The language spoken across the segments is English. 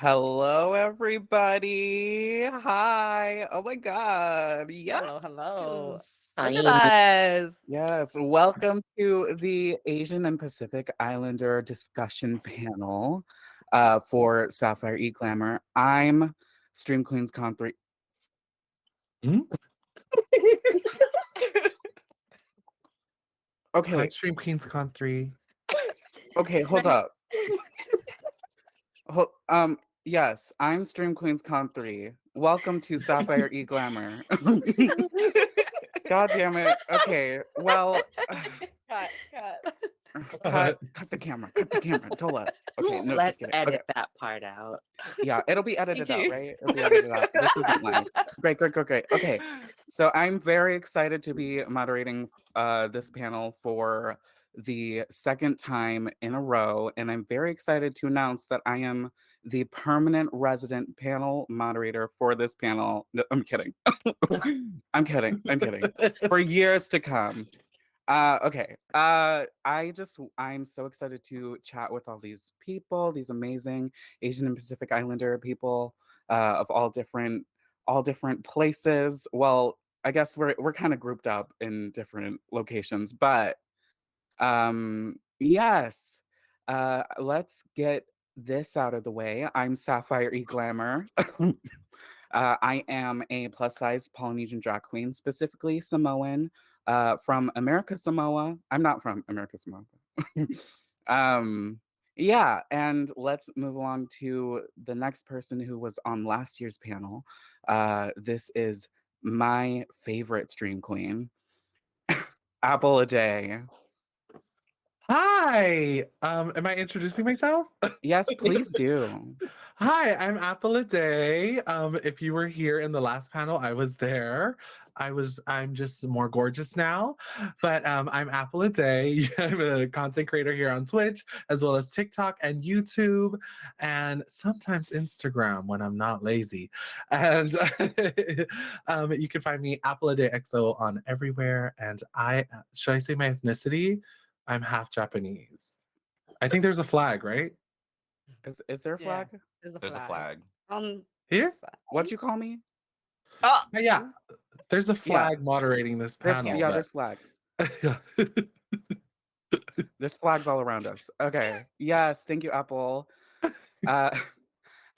Hello, everybody. Hi. Oh my God. Yes. Hello, hello. Look at Hi. us. Yes. Welcome to the Asian and Pacific Islander discussion panel for Sapphire E Glamour. I'm Stream Queens Con 3. Hmm? Hi, Okay. Stream Queens Con 3. Okay. Hold Nice. up. Yes, I'm Stream Queens Con 3. Welcome to Sapphire E Glamour. God damn it. Okay. Well, Cut. cut the camera. Cut the camera. Tola. Okay, no, just Let's kidding. Okay. edit that part out. Yeah, it'll be edited out, do. right? It'll be edited out. This isn't live. Great. Okay. So I'm very excited to be moderating this panel for the second time in a row. And I'm very excited to announce that I am the permanent resident panel moderator for this panel. No, I'm kidding. I'm kidding. For years to come. Okay. I'm so excited to chat with all these people, these amazing Asian and Pacific Islander people of all different places. Well, I guess we're kind of grouped up in different locations, but yes. Let's get this out of the way. I'm Sapphire E Glamour. I am a plus size Polynesian drag queen, specifically Samoan, from America Samoa. I'm not from America Samoa. Yeah, and let's move along to the next person who was on last year's panel. This is my favorite stream queen, Apple a Day. Hi. Am I introducing myself? Yes, please do. Hi, I'm Apple a Day. If you were here in the last panel, I was there. I'm just more gorgeous now. But I'm Apple a Day. I'm a content creator here on Twitch, as well as TikTok and YouTube, and sometimes Instagram when I'm not lazy. And you can find me Apple a Day XO on everywhere. And should I say my ethnicity? I'm half Japanese. I think there's a flag, right? Is there a Yeah. flag? There's a flag. Here? this side. What'd you call me? Yeah, there's a flag moderating this panel. There's flags. There's flags all around us. Okay. Yes, thank you, Apple.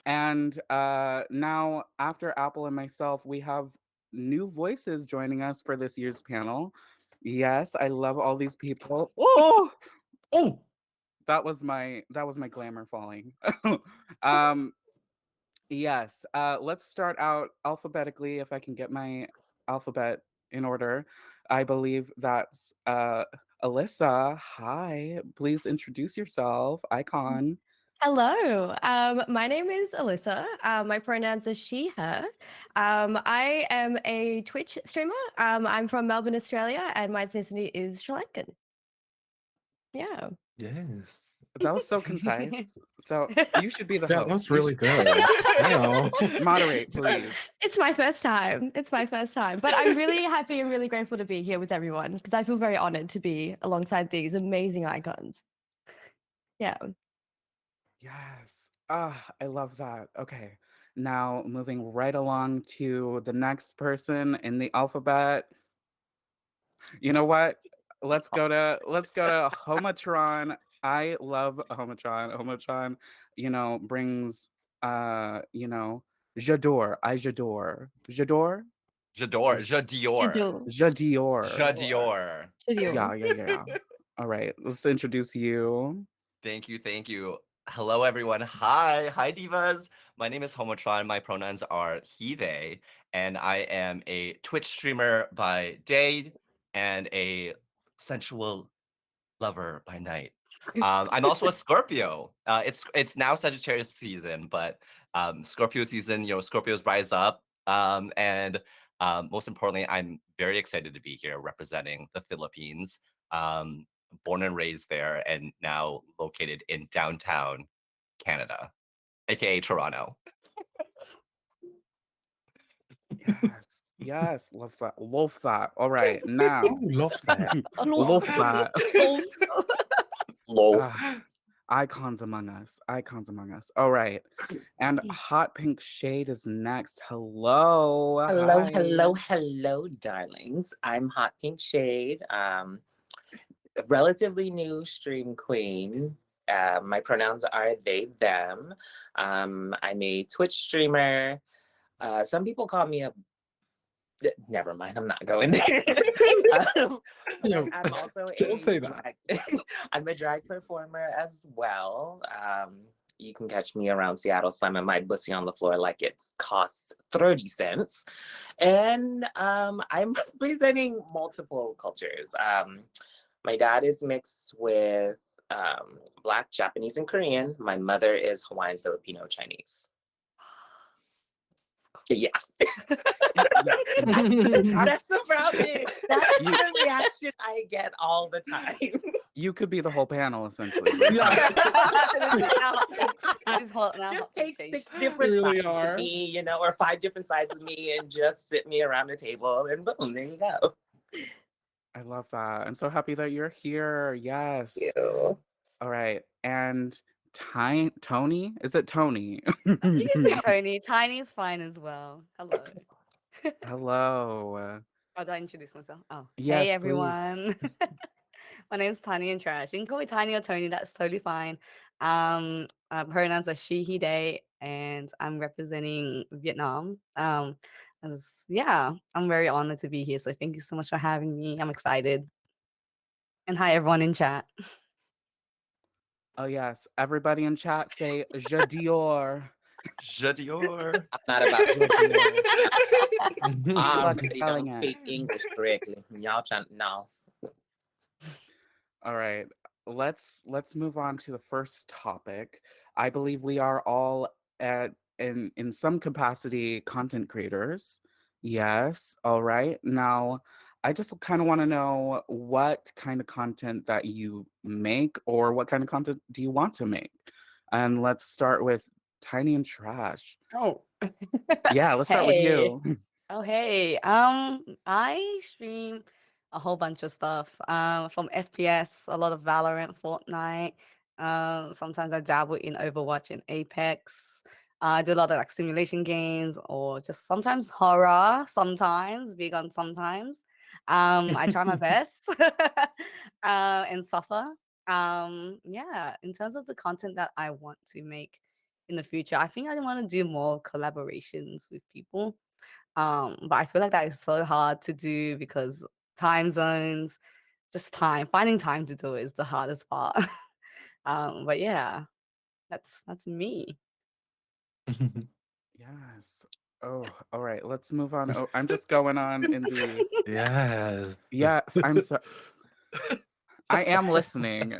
And now, after Apple and myself, we have new voices joining us for this year's panel. Yes, I love all these people. Oh, that was my glamour falling. Yes. Let's start out alphabetically, if I can get my alphabet in order. I believe that's Alyssa. Hi. Please introduce yourself. Icon. Hello, my name is Alyssa. My pronouns are she, her. I am a Twitch streamer. I'm from Melbourne, Australia, and my ethnicity is Sri Lankan. Yeah. Yes. That was so concise. So you should be the Yeah, host. that was You really should good. Wow. moderate, please. It's my first time. But I'm really happy and really grateful to be here with everyone because I feel very honored to be alongside these amazing icons. Yeah. Yes. I love that. Okay. Now moving right along to the next person in the alphabet. You know what? Let's go to Homatron. I love Homatron. Homatron, brings J'adore. J'adore. J'adore? Jadior. Jadul. Jadior. Yeah. All right. Let's introduce you. Thank you. Hello, everyone. Hi, divas. My name is Homotron. My pronouns are he, they, and I am a Twitch streamer by day and a sensual lover by night. I'm also a Scorpio. It's now Sagittarius season, but Scorpio season, Scorpios rise up. And most importantly, I'm very excited to be here representing the Philippines. Born and raised there, and now located in downtown Canada, aka Toronto. Yes. Love that. All right. Now. Ooh, love that. Love that. Loaf. Ah, Icons among us. Icons among us. All right. And Mm. Hot Pink Shade is next. Hello. Hello, Hi. hello, hello, darlings. I'm Hot Pink Shade, a relatively new stream queen. My pronouns are they, them. I'm a Twitch streamer. Some people call me a. Never mind, I'm not going there. No, I'm also don't say that. I'm a drag performer as well. You can catch me around Seattle slamming my pussy on the floor like it costs 30 cents. And I'm representing multiple cultures. My dad is mixed with Black, Japanese, and Korean. My mother is Hawaiian, Filipino, Chinese. Yeah. That's about it. That's the reaction I get all the time. You could be the whole panel, essentially. Yeah. Just take 6 different really sides are. of me, you know, or 5 different sides of me and just sit me around a table and boom, there you go. I love that. I'm so happy that you're here. Yes. You. All right. And Tony? Is it Tony? You can say Tony. Tiny's fine as well. Hello. Hello. How do I introduce myself? Oh, Yes, hey please. everyone. My name's Tiny and Trash. You can call me Tiny or Tony. That's totally fine. Pronouns are she, he, they, and I'm representing Vietnam. Yeah, I'm very honored to be here. So thank you so much for having me. I'm excited. And hi everyone in chat. Oh, yes. Everybody in chat say Jadior. Jadior. I'm not about Good I luck really spelling don't it. speak English correctly. Y'all trying no. All right. Let's move on to the first topic. I believe we are all in some capacity content creators. Yes. All right. Now, I just kind of want to know what kind of content that you make or what kind of content do you want to make? And let's start with Tiny and Trash. Oh. Yeah, let's start with Hey. you. Oh, hey. I stream a whole bunch of stuff. From FPS, a lot of Valorant, Fortnite. Sometimes I dabble in Overwatch and Apex. I do a lot of like simulation games or just sometimes horror, sometimes, big on sometimes. I try my best and suffer. Yeah, in terms of the content that I want to make in the future, I think I want to do more collaborations with people. But I feel like that is so hard to do because time zones, just time, finding time to do it is the hardest part. But yeah, that's me. Yes. Oh, all right. Let's move on. Oh, I'm just going on in the Yes. yes, I'm so I am listening.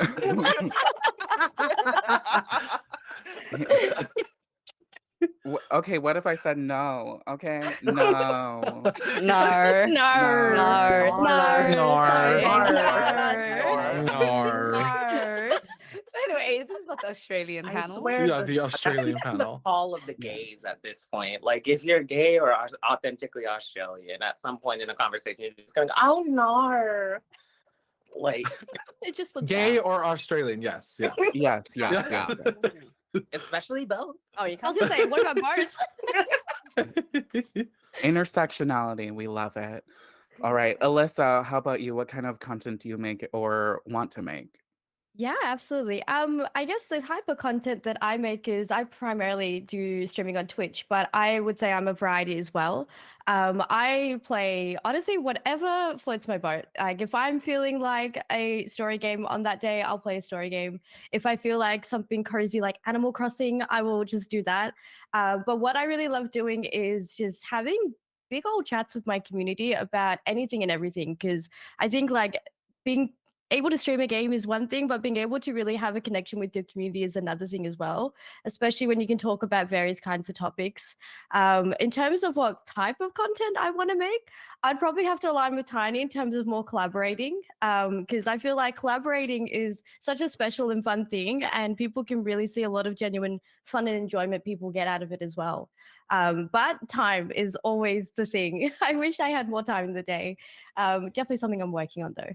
Okay, what if I said no? Okay, no. No. No. No. No. Anyways, this is not the Australian I panel. swear Yeah, the- the Australian that's the panel. call of the gays at this point. Like if you're gay or authentically Australian, at some point in a conversation, you're just going, oh no. Like It just looks Gay out. or Australian? Yes. Yeah. Yes, yes, Yeah. yes. especially both. Oh, you I can't was gonna say, what about both? Intersectionality, we love it. All right, Alyssa, how about you? What kind of content do you make or want to make? Yeah, absolutely. I guess the type of content that I make is I primarily do streaming on Twitch, but I would say I'm a variety as well. I play honestly whatever floats my boat. Like if I'm feeling like a story game on that day, I'll play a story game. If I feel like something cozy like Animal Crossing, I will just do that. But what I really love doing is just having big old chats with my community about anything and everything because I think like being able to stream a game is one thing, but being able to really have a connection with your community is another thing as well, especially when you can talk about various kinds of topics. In terms of what type of content I want to make, I'd probably have to align with Tiny in terms of more collaborating, because I feel like collaborating is such a special and fun thing, and people can really see a lot of genuine fun and enjoyment people get out of it as well. But time is always the thing. I wish I had more time in the day. Definitely something I'm working on though.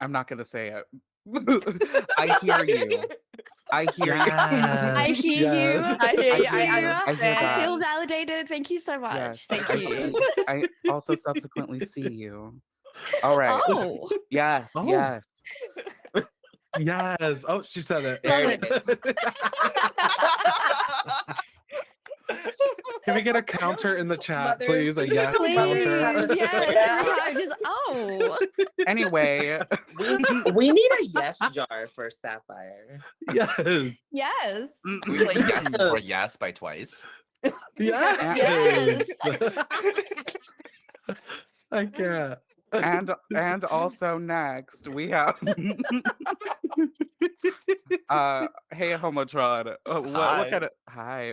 I'm not gonna say it, I hear you. I hear you. I Yes, hear you. yes. I hear I you. hear you. I hear I that. feel validated. Thank you so much. Yes. Thank I, you. I also subsequently see you. All right. Oh, Yes. Oh, Yes. yes. Oh, she said it. There love it it. is. Can we get a counter in the chat, Mother, please? A yes Please, counter. yes, every time. Just oh, Anyway, we need a yes jar for Sapphire. Yes. yes, Can we play Yes or Yes by Twice? Yes. yes. I can't. and also next we have hey Homotron,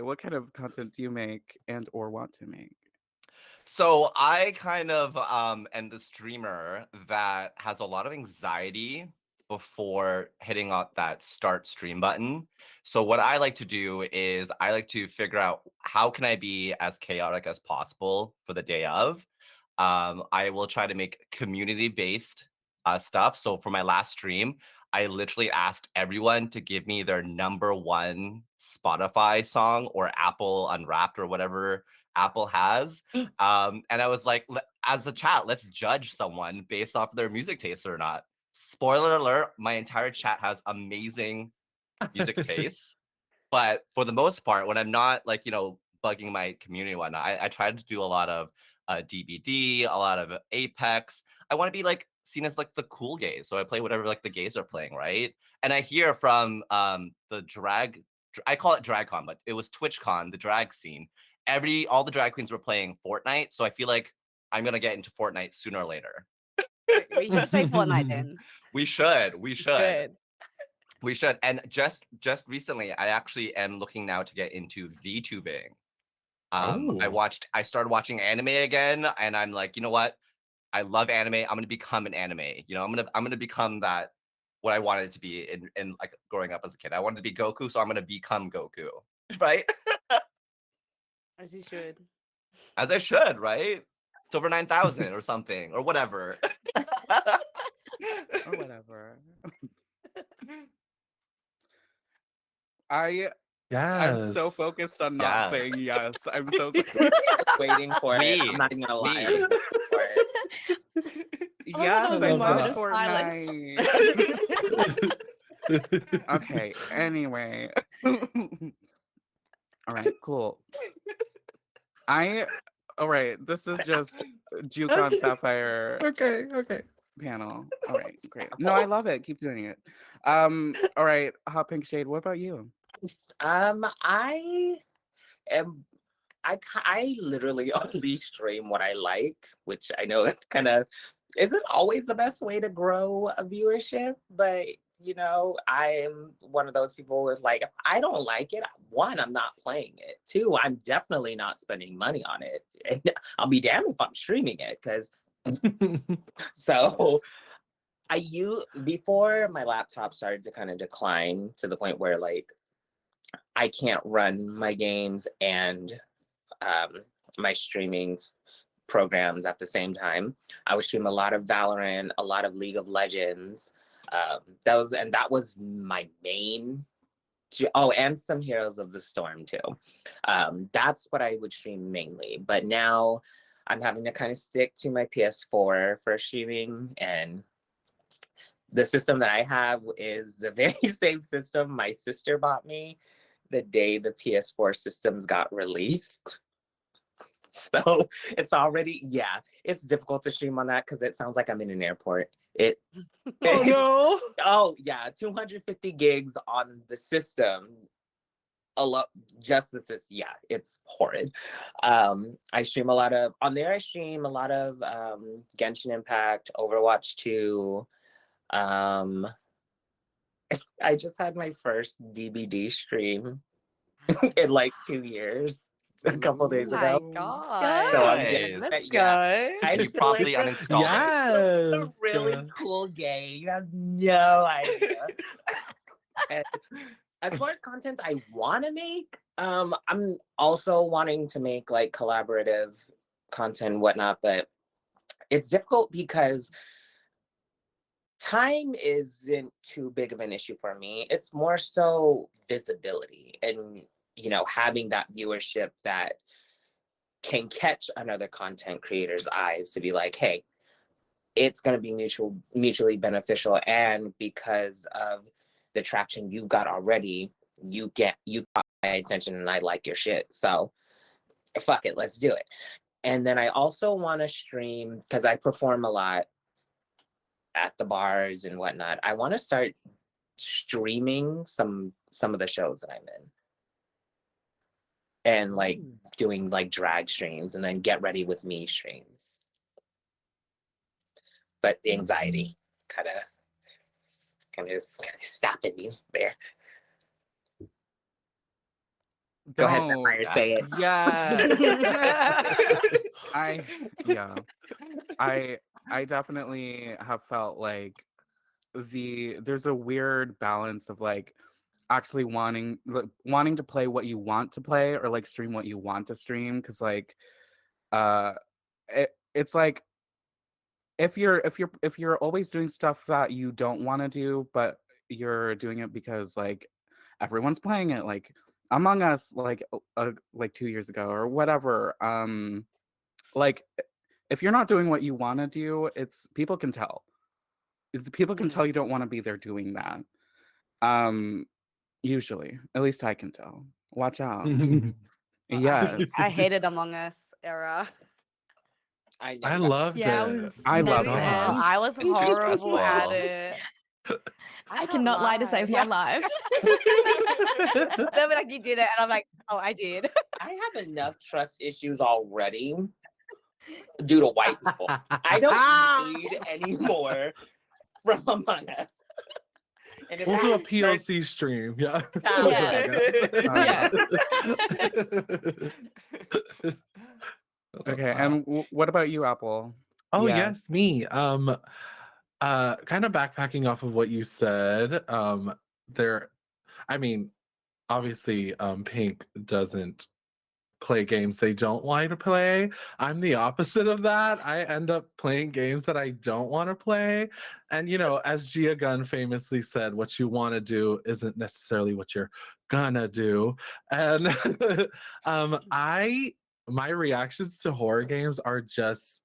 what kind of content do you make and or want to make? So I kind of am the streamer that has a lot of anxiety before hitting out that start stream button. So what I like to do is I like to figure out how can I be as chaotic as possible for the day of. I will try to make community-based stuff. So for my last stream, I literally asked everyone to give me their number one Spotify song or Apple Unwrapped or whatever Apple has. And I was like, as a chat, let's judge someone based off their music taste or not. Spoiler alert, my entire chat has amazing music tastes. But for the most part, when I'm not like, bugging my community and whatnot, I try to do a lot of DBD, a lot of Apex. I want to be like seen as like the cool gays. So I play whatever like the gays are playing, right? And I hear from the drag, I call it DragCon, but it was TwitchCon, the drag scene. All the drag queens were playing Fortnite. So I feel like I'm gonna get into Fortnite sooner or later. We should play Fortnite then. We should. Good. We should. And just recently, I actually am looking now to get into VTubing. Oh. I started watching anime again, and I'm like, you know what? I love anime. I'm gonna become an anime. I'm gonna become that what I wanted to be in like growing up as a kid. I wanted to be Goku, so I'm gonna become Goku, right? As you should. As I should, right? It's over 9,000 or something or whatever. Or whatever. I'm so Yes. focused on not Yes. saying yes. I'm so Waiting for it. Me. I'm not even gonna lie. Me. I was waiting for it. I love how there yes, was I a love moment of silence. Fortnite. Okay, anyway. All right, cool. All right, this is just Jucon Okay. Sapphire Okay. panel. All right, great. No, I love it. Keep doing it. All right, Hot Pink Shade, what about you? I literally only stream what I like, which I know it kind of isn't always the best way to grow a viewership, but I'm one of those people with like, if I don't like it, one, I'm not playing it. Two, I'm definitely not spending money on it. And I'll be damned if I'm streaming it, because so before my laptop started to kind of decline to the point where like I can't run my games and my streaming programs at the same time. I would stream a lot of Valorant, a lot of League of Legends. That was my main. And some Heroes of the Storm too. That's what I would stream mainly. But now I'm having to kind of stick to my PS4 for streaming, and the system that I have is the very same system my sister bought me the day the PS4 systems got released. So it's it's difficult to stream on that because it sounds like I'm in an airport. Oh no. Oh yeah, 250 gigs on the system. It's horrid. I stream a lot of Genshin Impact, Overwatch 2. I just had my first DBD stream in like 2 years, a couple days Oh my ago. god. So I'm Nice. Let's yeah. go. You promptly uninstalled it. A really cool game. You have no idea. And as far as content I want to make, I'm also wanting to make like collaborative content and whatnot, but it's difficult because time isn't too big of an issue for me. It's more so visibility and, having that viewership that can catch another content creator's eyes to be like, hey, it's going to be mutually beneficial. And because of the traction you've got already, you got my attention and I like your shit. So fuck it, let's do it. And then I also want to stream because I perform a lot at the bars and whatnot. I want to start streaming some of the shows that I'm in. And like doing like drag streams and then get ready with me streams. But the anxiety kind of stopping me there. Go ahead, Don't. Sapphire, say it. Yeah. I definitely have felt like there's a weird balance of like actually wanting to play what you want to play or like stream what you want to stream, because like it's like if you're always doing stuff that you don't want to do but you're doing it because like everyone's playing it, like Among Us, like 2 years ago or whatever, like if you're not doing what you want to do, it's people can tell. People can tell you don't want to be there doing that. Usually, at least I can tell. Watch out. Yes. I hated Among Us era. I loved Yeah, it. I never loved it. did. I was It's too horrible at stressful. it. I cannot lie to save my life. They'll be like, you did it. And I'm like, oh, I did. I have enough trust issues already due to white people. I don't need any more from Among Us. And if We'll do a that starts POC stream. Yeah. Yeah. Okay, and what about you, Apple? Oh Yeah. yes, me. Kind of backpacking off of what you said. I mean, obviously, Pink doesn't play games they don't want to play. I'm the opposite of that. I end up playing games that I don't want to play. And as Gia Gunn famously said, what you want to do isn't necessarily what you're gonna do. And my reactions to horror games are just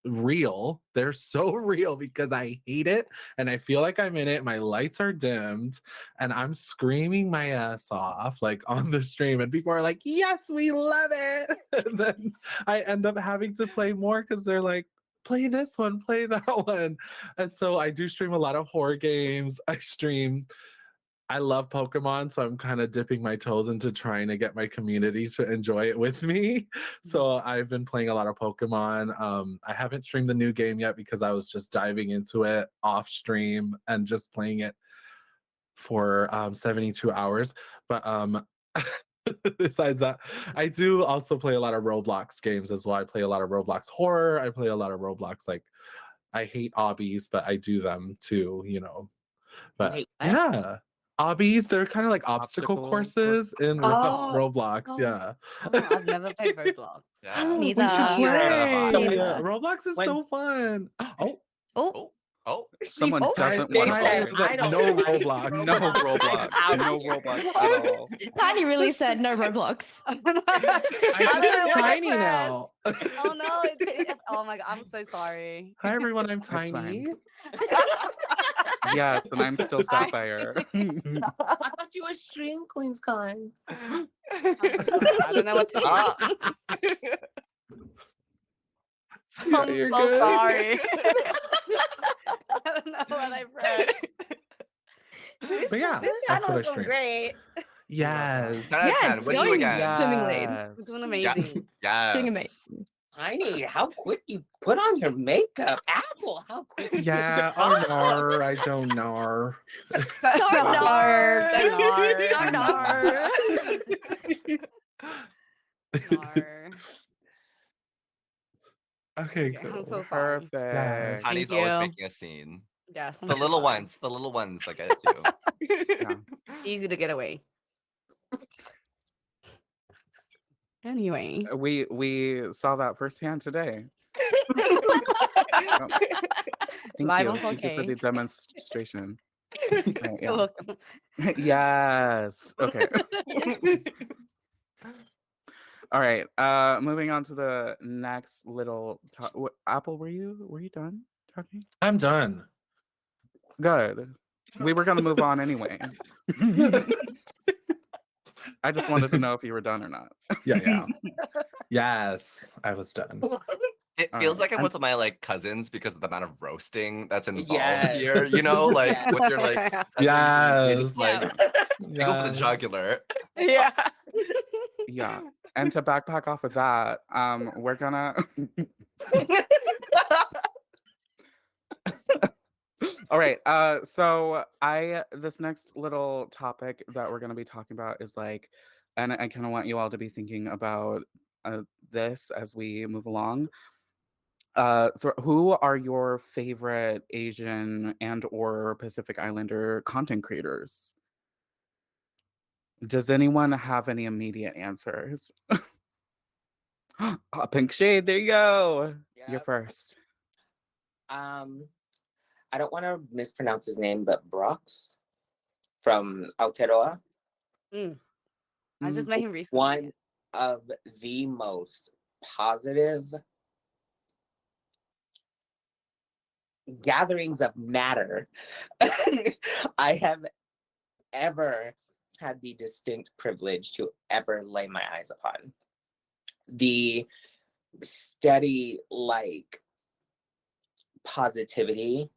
real. They're so real because I hate it and I feel like I'm in it. My lights are dimmed and I'm screaming my ass off like on the stream, and people are like, yes, we love it. And then I end up having to play more because they're like, play this one, play that one. And so I do stream a lot of horror games. I love Pokemon, so I'm kind of dipping my toes into trying to get my community to enjoy it with me. So I've been playing a lot of Pokemon. I haven't streamed the new game yet because I was just diving into it off stream and just playing it for 72 hours. But besides that, I do also play a lot of Roblox games as well. I play a lot of Roblox horror. I play a lot of Roblox, like, I hate obbies, but I do them too, But Wait, what? yeah. Obbies, they're kind of like obstacle Obstacle courses in Oh, Roblox. oh. Yeah. Oh, I've never played Roblox. Yeah. We should Neither. play. Neither. Roblox is When- so fun. Oh, Oh, Oh, Someone Oh, doesn't they want to said, play. I don't No like Roblox. No I'm Roblox. out No here. Roblox at all. Tiny really said no Roblox. I think I'm tiny now. Oh no! Oh my god! I'm so sorry. Hi everyone, I'm That's Tiny. fine. Yes, and I'm still Sapphire. I thought you were Stream Queens Con. I don't know what to do. I'm you're so good. sorry. I don't know what I read. But yeah, this that's what I channel is so stream. great. Yes. 10 out of Yeah, 10. it's What do you going again? swimmingly. Yes. It's doing Yeah. amazing. Yes. Doing amazing. Tiny, how quick you put on your makeup. Apple, how quick you Yeah, put it on. no, I don't know. Don't Okay, Okay, I'm cool. so sorry. Perfect. Yes. Honey's Thank always you. making a scene. Yes, I'm The so little sorry. ones. The little ones that get it too. Easy to get away. Anyway, We saw that firsthand today. Thank Live you. on Thank you for the 4K. demonstration. Right, You're yeah. welcome. Yes. Okay. All right. Moving on to the next little Apple, were you done talking? I'm done. Good. We were gonna move on anyway. I just wanted to know if you were done or not. Yeah. Yes, I was done. It All feels right. like I'm with my like cousins because of the amount of roasting that's involved Yes. here. You know, like Yes. with your like cousins, they Yes. just like they go for the Yes. jugular. Yeah. Yeah. And to backpack off of that, we're gonna all right. So this next little topic that we're gonna be talking about is like, and I kind of want you all to be thinking about this as we move along. So who are your favorite Asian and or Pacific Islander content creators? Does anyone have any immediate answers? Pink Shade, there you go. You're Yep. first. I don't want to mispronounce his name, but Brox from Aotearoa. I just met him recently. One of the most positive gatherings of matter I have ever had the distinct privilege to ever lay my eyes upon. The steady, like, positivity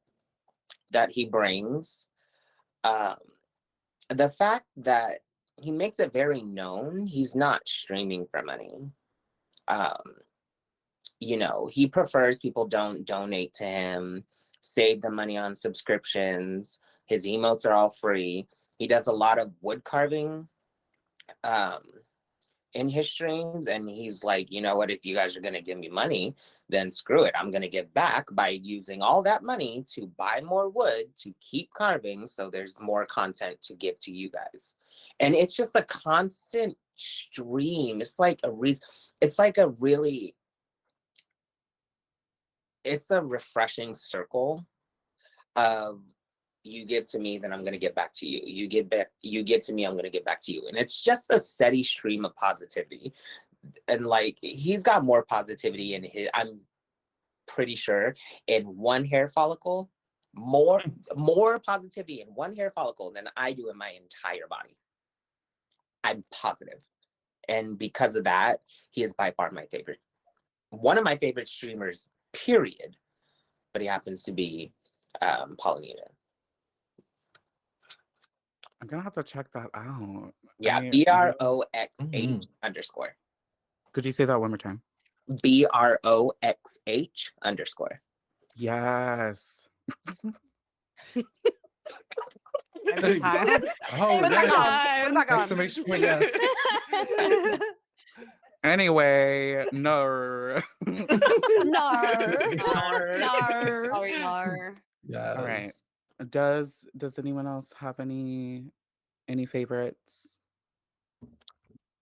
that he brings, the fact that he makes it very known he's not streaming for money. You know, he prefers people don't donate to him, save the money on subscriptions. His emotes are all free. He does a lot of wood carving in his streams, and he's like, you know what, if you guys are gonna give me money, then screw it. I'm gonna give back by using all that money to buy more wood to keep carving, so there's more content to give to you guys. And it's just a constant stream. It's like it's a refreshing circle of, you give to me, then I'm gonna get back to you. You give to me, I'm gonna get back to you. And it's just a steady stream of positivity. And like, he's got more positivity in his, I'm pretty sure, in one hair follicle, more positivity in one hair follicle than I do in my entire body. I'm positive. And because of that, he is by far my favorite. One of my favorite streamers, period. But he happens to be Polynesian. I'm gonna have to check that out. Yeah, BROXH underscore. Could you say that one more time? BROXH underscore. Yes. Every time. Oh, Put it back yes. on. Put it back on. Exclamation point, yes. Anyway, no. No. Nar. No. Sorry, Nar. Yes. All right. Does anyone else have any favorites?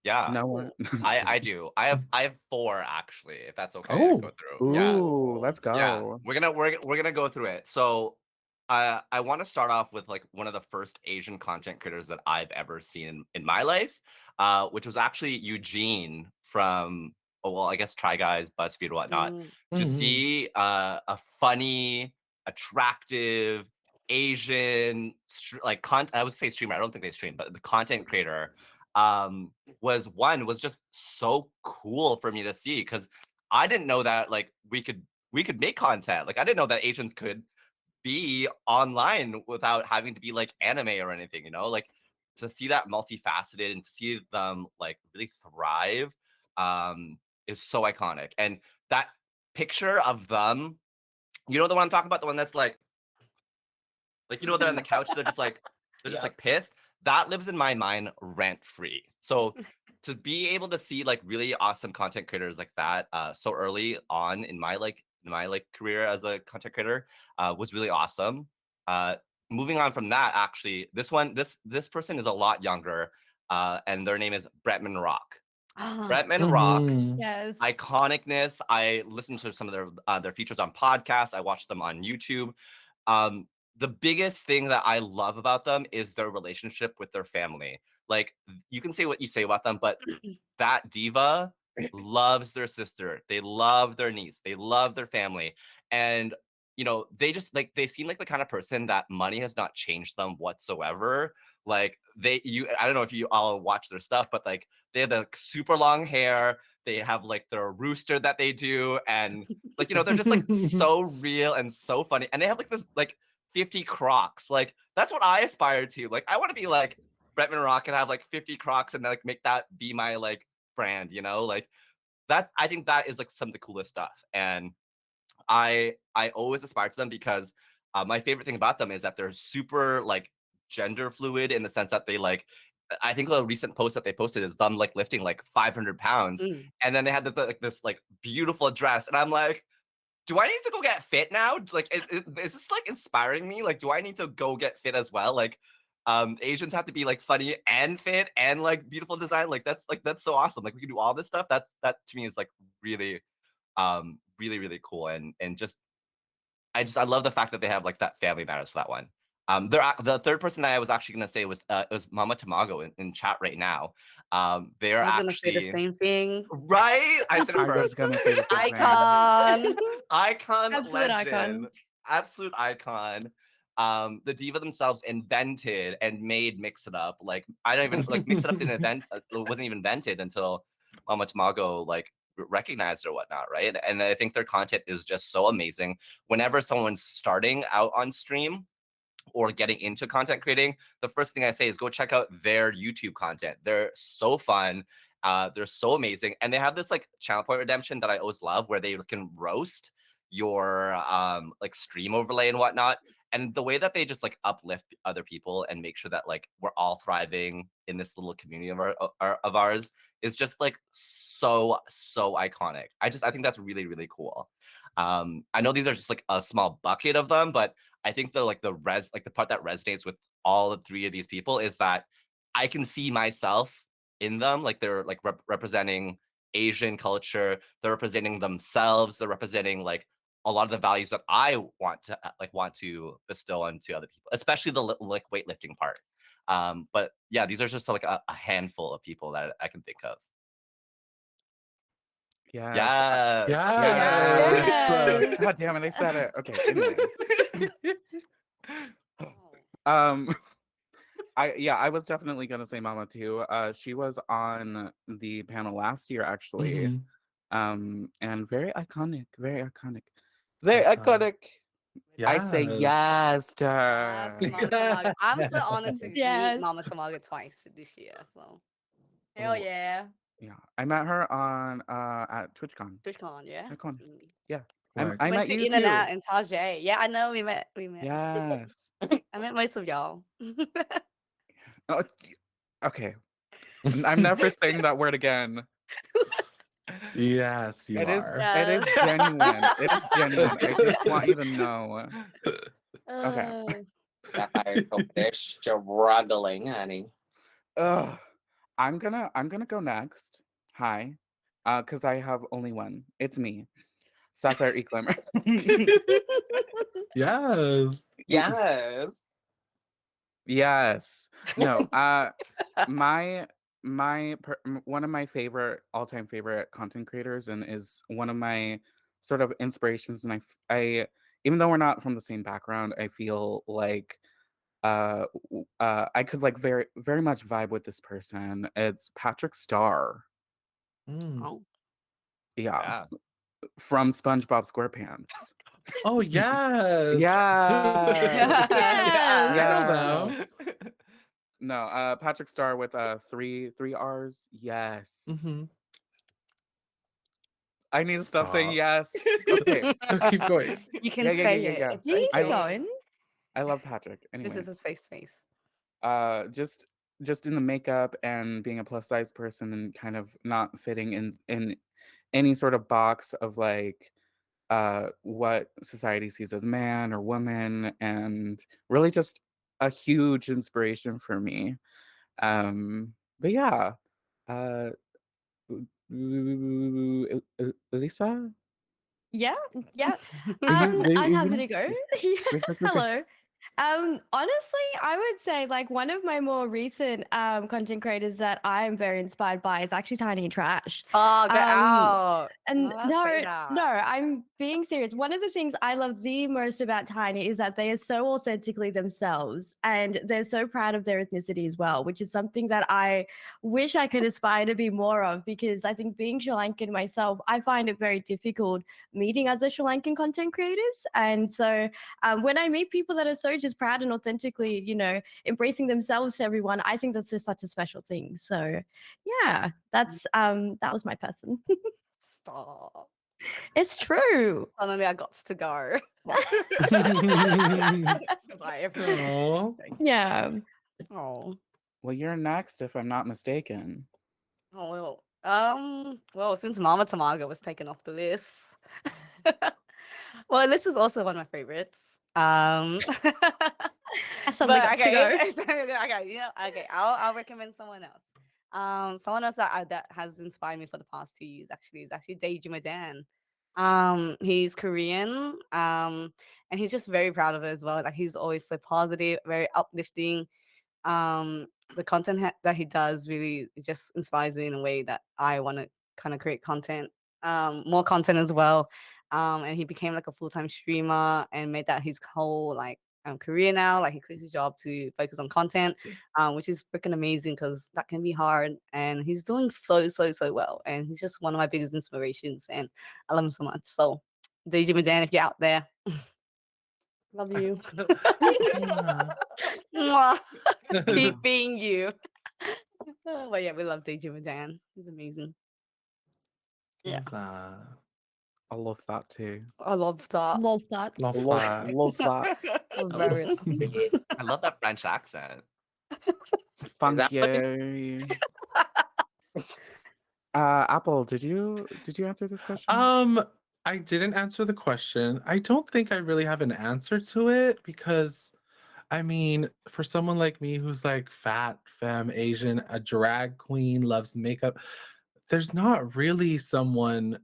Yeah, No one. I do. I have 4 actually, if that's okay to Oh. go through. Ooh, Yeah. let's go. Yeah, we're gonna go through it. So, I want to start off with like one of the first Asian content creators that I've ever seen in my life, which was actually Eugene from, well, I guess Try Guys, BuzzFeed, whatnot. To see a funny, attractive Asian I would say streamer. I don't think they stream, but the content creator was just so cool for me to see, because I didn't know that like we could make content. Like I didn't know that Asians could be online without having to be like anime or anything, you know, like to see that multifaceted and to see them like really thrive is so iconic. And that picture of them, you know, the one I'm talking about, the one that's like you know, they're on the couch, they're just like pissed. That lives in my mind rent free. So to be able to see like really awesome content creators like that so early on in my career as a content creator was really awesome. Moving on from that, actually, this person is a lot younger, and their name is Bretman Rock. Bretman Rock, Mhm. Yes. iconicness. I listened to some of their features on podcasts. I watched them on YouTube. Um, the biggest thing that I love about them is their relationship with their family. Like you can say what you say about them, but that diva loves their sister. They love their niece. They love their family. And they just like they seem like the kind of person that money has not changed them whatsoever. Like I don't know if you all watch their stuff, but like they have the super long hair. They have like their rooster that they do, and like they're just like so real and so funny. And they have like this like 50 Crocs. Like that's what I aspire to. Like I want to be like Bretman Rock and have like 50 Crocs and like make that be my like brand, like I think that is like some of the coolest stuff. And I always aspire to them because my favorite thing about them is that they're super like gender fluid in the sense that they like I think a recent post that they posted is them like lifting like 500 pounds, Mm. and then they had like this like beautiful dress, and I'm like, do I need to go get fit now? Like, is this like inspiring me? Like, do I need to go get fit as well? Like, Asians have to be like funny and fit and like beautiful design. That's so awesome. Like, we can do all this stuff. That to me is like really, really, really cool. And just I love the fact that they have like that family matters for that one. The third person that I was actually gonna say was it was Mama Tamago in chat right now. They are I was gonna say the actually same thing. right. I said it I was first. gonna say the same thing. Icon. Icon Absolute legend, icon. absolute icon. The diva themselves invented and made Mix It Up. Like I don't even like Mix It Up didn't invent it wasn't even invented until Mama Tamago like recognized or whatnot, right? And I think their content is just so amazing. Whenever someone's starting out on stream or getting into content creating, the first thing I say is go check out their YouTube content. They're so fun. They're so amazing. And they have this like channel point redemption that I always love where they can roast your like stream overlay and whatnot. And the way that they just like uplift other people and make sure that like we're all thriving in this little community of ours is just like so iconic. I think that's really, really cool. I know these are just like a small bucket of them, but I think the part that resonates with all the three of these people is that I can see myself in them. Like they're like representing Asian culture, they're representing themselves, they're representing like a lot of the values that I want to bestow onto other people, especially the like weightlifting part. But yeah, these are just like a handful of people that I can think of. Yes. Yes. Yes. Yes. God damn it, I said it. Okay, anyway. I was definitely gonna say Mama too. She was on the panel last year actually. Mhm. And very iconic, very iconic. Very Iconic. iconic. I say yes to Yes, her. Mama Tamago. I'm so honored to meet Yes. Mama Tamago twice this year. So hell Oh, yeah. yeah. I met her on at TwitchCon. TwitchCon, yeah. TwitchCon. Mm. Yeah. Work. I Went met to you In and Out too. and Tajay. Yeah, I know we met. Yes. I met most of y'all. Oh, okay. I'm never saying that word again. Yes, you It is are. it is Yes. genuine. It is genuine. I just want you to know. Okay. Guys over there struggling, honey. Ugh. I'm gonna go next. Hi. Because I have only one. It's me. Sapphire Eclamer. Yes. Yes. Yes. No. One of my favorite all-time favorite content creators and is one of my sort of inspirations. And I even though we're not from the same background, I feel like I could like very very much vibe with this person. It's Patrick Starr. Mm. Oh. Yeah, Yeah. from SpongeBob SquarePants. Oh yes. Yeah. Yes. I know them. No, Patrick Starr with three R's. Yes. Mhm. I need to stop saying Stop. yes. Okay. No, keep going. You can Yeah, yeah, say yeah, it. yeah, yeah. It's You I keep love okay. going. I love Patrick. This is a Anyways, safe space. just in the makeup and being a plus size person and kind of not fitting in any sort of box of like what society sees as man or woman, and really just a huge inspiration for me. But yeah, uh Lisa? Yeah, yeah. Do you I'm happy know? to go. Yeah, Great, great, great, great. hello. Honestly, I would say like one of my more recent content creators that I am very inspired by is actually Tiny Trash. Oh, get Um, out. and Say no, that. I'm being serious. One of the things I love the most about Tiny is that they are so authentically themselves and they're so proud of their ethnicity as well, which is something that I wish I could aspire to be more of because I think being Sri Lankan myself, I find it very difficult meeting other Sri Lankan content creators. And so when I meet people that are so just proud and authentically, embracing themselves to everyone, I think that's just such a special thing. So yeah, that was my person. Stop. It's true. Finally, I got to go. Bye, everyone. Aw. Yeah. Oh. Well, you're next, if I'm not mistaken. Oh well. Well, since Mama Tamaga was taken off the list. Well, this is also one of my favorites. I suddenly But got to go. okay, okay. I'll recommend someone else. Someone else that has inspired me for the past 2 years actually is actually Deji Madan. He's Korean. And he's just very proud of it as well. Like he's always so positive, very uplifting. The content that he does really just inspires me in a way that I want to kind of create content, more content as well. And he became like a full-time streamer and made that his whole like career now. Like he quit his job to focus on content, which is freaking amazing because that can be hard. And he's doing so well. And he's just one of my biggest inspirations, and I love him so much. So, DJ Madan, if you're out there, love you. Mwah. Keep being you. But yeah, we love DJ Madan. He's amazing. Yeah. I love that too. I love that. Love that. Love Love, that. love that. Very I love that French accent. Thank that what you. Apple, did you answer this question? I didn't answer the question. I don't think I really have an answer to it because I mean, for someone like me who's like fat, femme, Asian, a drag queen, loves makeup, there's not really someone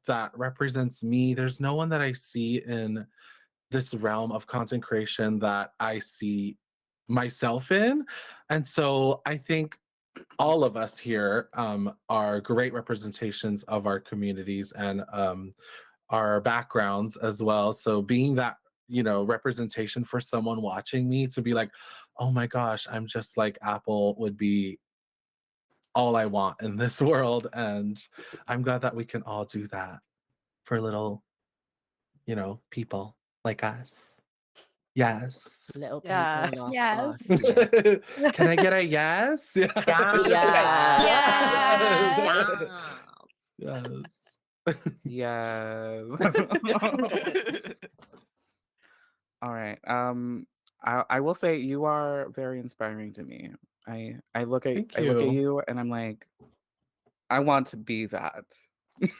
that represents me. There's no one that I see in this realm of content creation that I see myself in. And so I think all of us here are great representations of our communities and our backgrounds as well. So being that, representation for someone watching me to be like, oh my gosh, I'm just like Apple would be all I want in this world. And I'm glad that we can all do that for little, people like us. Yes. little Yes. people love Yes. us. Can I get a yes? Yeah. Yeah. Yes. Yes. All right. I will say you are very inspiring to me. I look at Thank you. you. And I'm like, I want to be that.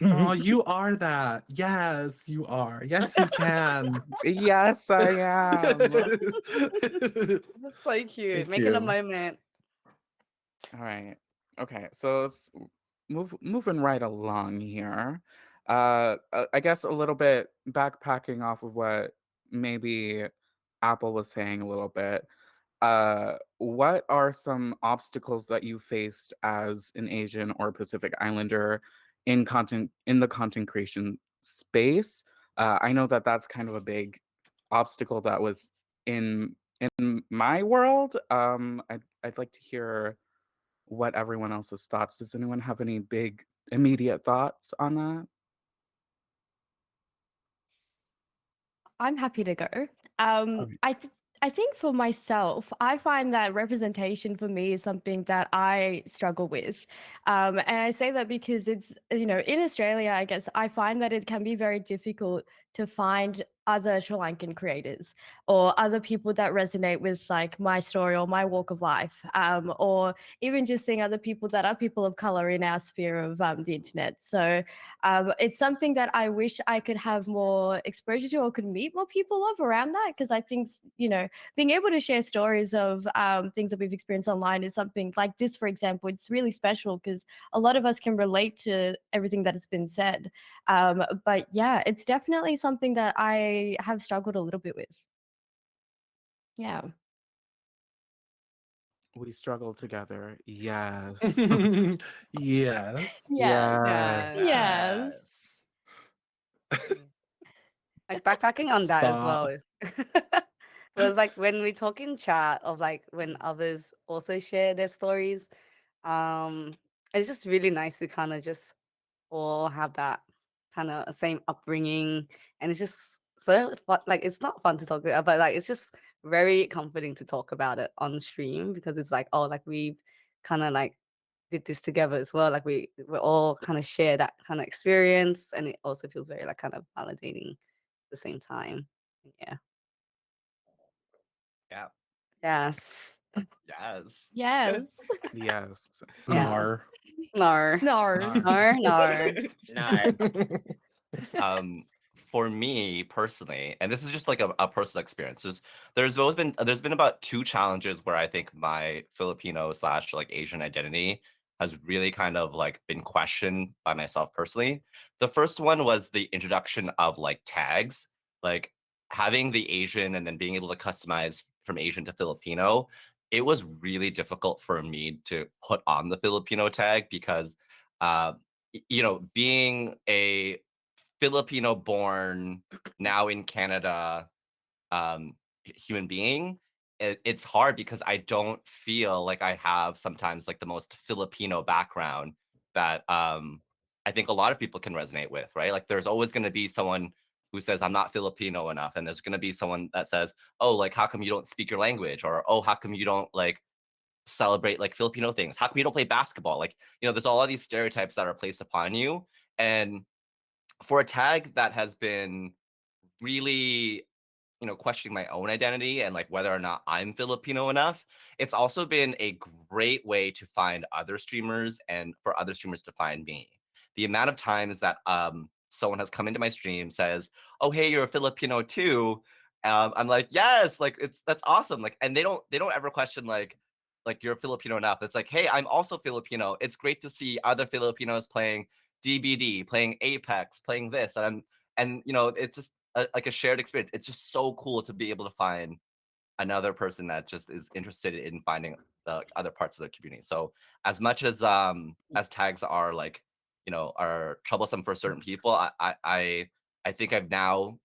Oh, you are that. Yes, you are. Yes, you can. Yes, I am. That's so cute. Thank Make it a you. moment. All right. Okay. So let's moving right along here. I guess a little bit backpacking off of what maybe Apple was saying a little bit. What are some obstacles that you faced as an Asian or Pacific Islander in the content creation space? I know that that's kind of a big obstacle that was in my world. I'd like to hear what everyone else's thoughts. Does anyone have any big immediate thoughts on that? I'm happy to go. Okay. I think for myself, I find that representation for me is something that I struggle with. And I say that because it's, in Australia, I guess I find that it can be very difficult to find other Sri Lankan creators or other people that resonate with like my story or my walk of life, or even just seeing other people that are people of color in our sphere of the internet. So it's something that I wish I could have more exposure to or could meet more people of around that, because I think, you know, being able to share stories of things that we've experienced online is something like this, for example. It's really special because a lot of us can relate to everything that has been said. But yeah, it's definitely something that I have struggled a little bit with. Yeah. We struggle together. Yes. Yes. Yes. Yeah. Yes. Like backpacking on that as Stop. well. It was like when we talk in chat of like when others also share their stories. Um, it's just really nice to kind of just all have that kind of same upbringing, and it's just so fun. Like it's not fun to talk about, but like it's just very comforting to talk about it on stream because it's like, oh, like we've kind of like did this together as well. Like we all kind of share that kind of experience, and it also feels very like kind of validating at the same time. Yeah. Yeah. Yes. Yes. Yes. Yes. Yeah. Nar. No. No. No. No. For me personally, and this is just like a personal experience, there's been about two challenges where I think my Filipino slash like Asian identity has really kind of like been questioned by myself personally. The first one was the introduction of like tags, like having the Asian and then being able to customize from Asian to Filipino. It was really difficult for me to put on the Filipino tag because uh, you know, being a Filipino born, now in Canada, human being, it's hard because I don't feel like I have sometimes like the most Filipino background that I think a lot of people can resonate with, right? Like there's always going to be someone who says I'm not Filipino enough, and there's going to be someone that says, "Oh, like how come you don't speak your language?" or "Oh, how come you don't like celebrate like Filipino things? How come you don't play basketball?" Like, you know, there's all of these stereotypes that are placed upon you. And for a tag that has been really, you know, questioning my own identity and like whether or not I'm Filipino enough, it's also been a great way to find other streamers and for other streamers to find me. The amount of times that someone has come into my stream, says, "Oh, hey, you're a Filipino too." I'm like, "Yes, like that's awesome." Like, and they don't ever question like you're Filipino enough. It's like, "Hey, I'm also Filipino. It's great to see other Filipinos playing DBD, playing Apex, playing this." And you know, it's just like a shared experience. It's just so cool to be able to find another person that just is interested in finding the other parts of the community. So as tags are like, you know, are troublesome for certain people, I think I've now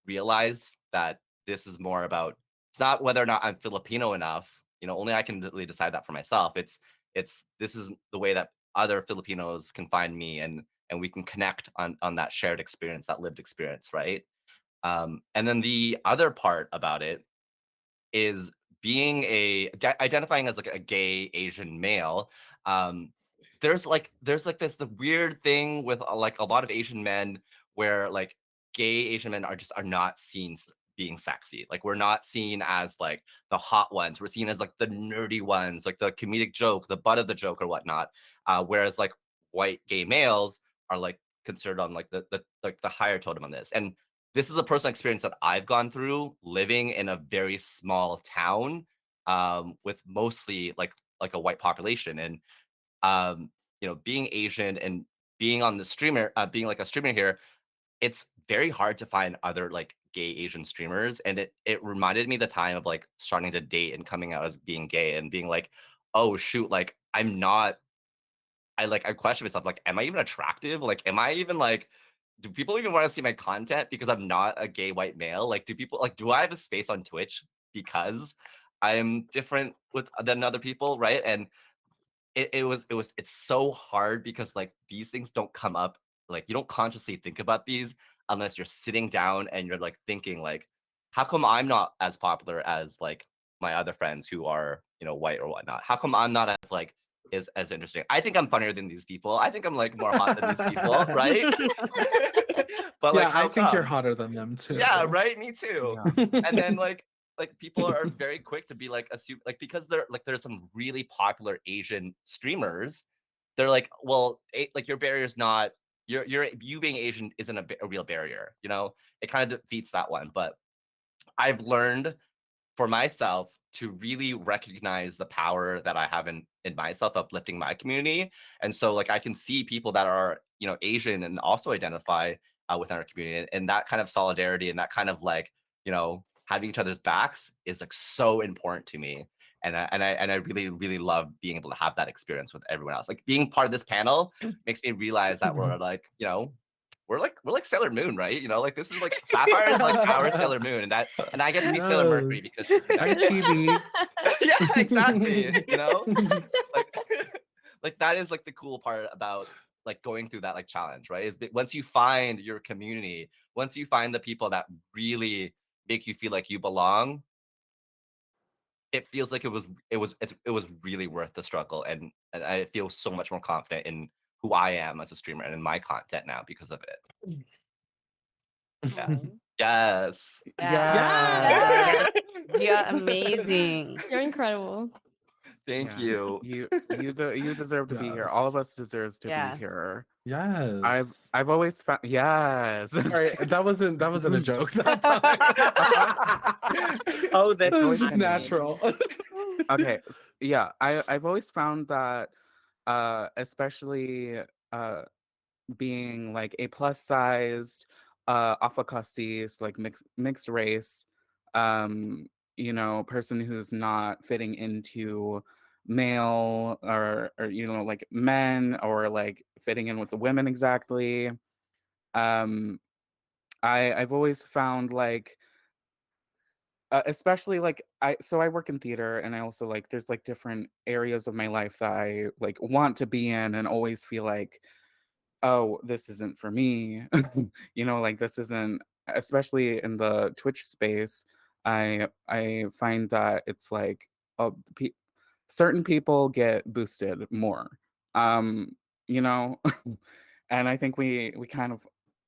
realized that this is more about, it's not whether or not I'm Filipino enough. You know, only I can really decide that for myself. It's this is the way that other Filipinos can find me, and we can connect on that shared experience, that lived experience, right? And then the other part about it is being identifying as like a gay Asian male. Um, there's like this the weird thing with like a lot of Asian men where like gay Asian men are not seen being sexy. Like we're not seen as like the hot ones. We're seen as like the nerdy ones, like the comedic joke, the butt of the joke or whatnot. Whereas like white gay males are like considered on like the like the higher totem on this. And this is a personal experience that I've gone through living in a very small town with mostly like a white population. And you know, being Asian and being on the streamer, being like a streamer here, it's very hard to find other like gay Asian streamers. And it reminded me the time of like starting to date and coming out as being gay and being like, oh shoot, like I'm not, I question myself, like, am I even attractive? Like, am I even like, do people even want to see my content because I'm not a gay white male? Like, do people like, do I have a space on Twitch because I'm different with than other people, right? And it's so hard because like these things don't come up, like you don't consciously think about these unless you're sitting down and you're like thinking like, how come I'm not as popular as like my other friends who are, you know, white or whatnot? How come I'm not as like is as interesting. I think I'm funnier than these people. I think I'm like more hot than these people, right? But like, Yeah, I how think you're come? hotter than them too. Yeah, right. Me too. Yeah. And then like people are very quick to be like assume like because there's some really popular Asian streamers. They're like, well, like your barrier's not you being Asian isn't a real barrier. You know, it kind of defeats that one. But I've learned for myself to really recognize the power that I have in myself, uplifting my community. And so like I can see people that are, you know, Asian and also identify within our community, and that kind of solidarity and that kind of like, you know, having each other's backs is like so important to me. And I really, really love being able to have that experience with everyone else. Like being part of this panel makes me realize that we're like, you know, we're like Sailor Moon, right? You know, like this is like Sapphire is like our Sailor Moon, and I get to be Sailor Mercury Yes. because she's the Hi, next one. Chibi. Yeah, exactly. You know, like like that is like the cool part about like going through that like challenge, right? Once you find your community, once you find the people that really make you feel like you belong, it feels like it was really worth the struggle, and I feel so much more confident in who I am as a streamer and in my content now because of it. Yeah. Yes. Yeah. Yeah. You're amazing. You're incredible. Thank Yeah. you. You deserve to be here. All of Yes. us deserves to Yes. be here. Yes. I've always found yes. Sorry, that wasn't a joke. That time. Oh, that's That was always just funny. natural. Okay. Yeah. I've always found that especially being like a plus sized afakasis, like mixed race, um, you know, person who's not fitting into male or you know, like men or like fitting in with the women exactly. Um I've always found like especially like I work in theater and I also like there's like different areas of my life that I like want to be in and always feel like oh, this isn't for me. You know, like this isn't, especially in the Twitch space. I find that it's like certain people get boosted more. Um, you know, and I think we kind of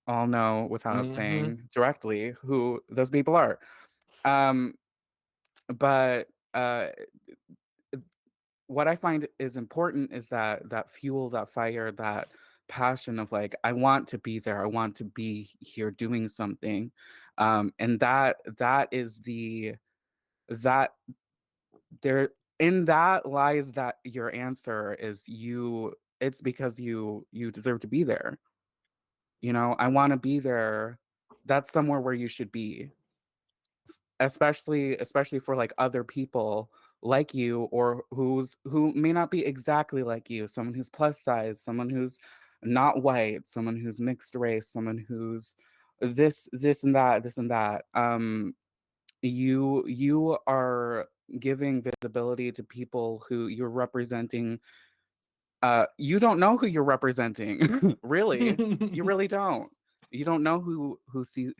all know without Mhm. saying directly who those people are. Um, but what I find is important is that fuel, that fire, that passion of like I want to be there, I want to be here doing something, and that is that there in that lies that your answer is you. It's because you deserve to be there. You know, I want to be there. That's somewhere where you should be, especially for like other people like you or who may not be exactly like you, someone who's plus size, someone who's not white, someone who's mixed race, someone who's this and that, this and that. You are giving visibility to people who you're representing. You don't know who you're representing. Really, you really don't. You don't know who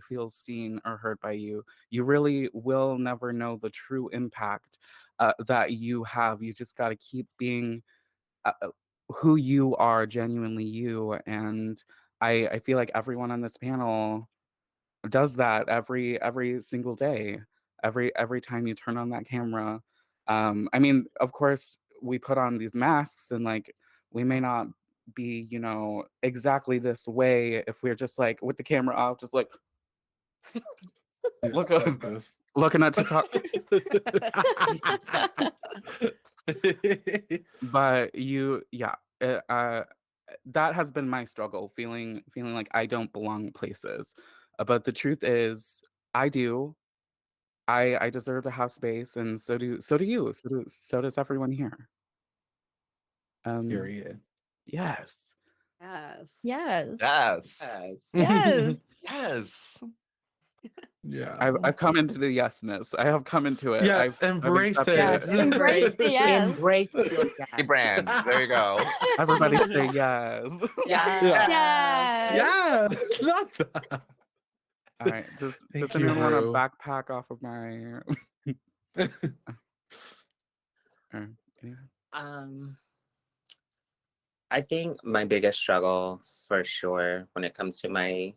feels seen or heard by you. You really will never know the true impact that you have. You just got to keep being who you are, genuinely you. And I feel like everyone on this panel does that every single day, every time you turn on that camera. I mean, of course, we put on these masks and like we may not be, you know, exactly this way if we're just like with the camera off, just like Yeah, look like this. looking at TikTok. But yeah, that has been my struggle, feeling like I don't belong places. But the truth is, I do. I deserve to have space, and so do you. So does everyone here. Um, Period. yes. Yes. Yes. Yes. Yes. Yes. Yes. Yeah. I've come into the yesness. I have come into it. Yes, I've embrace accepted Yes. it. Embrace the yes. Embrace your Hey, yes. brand. There you go. Everybody say yes. Yes. Yeah. Yes. Yeah. Love that. All right. Does Thank you, anyone want to Rue. backpack off of my? Or anyone? Um, I think my biggest struggle for sure when it comes to my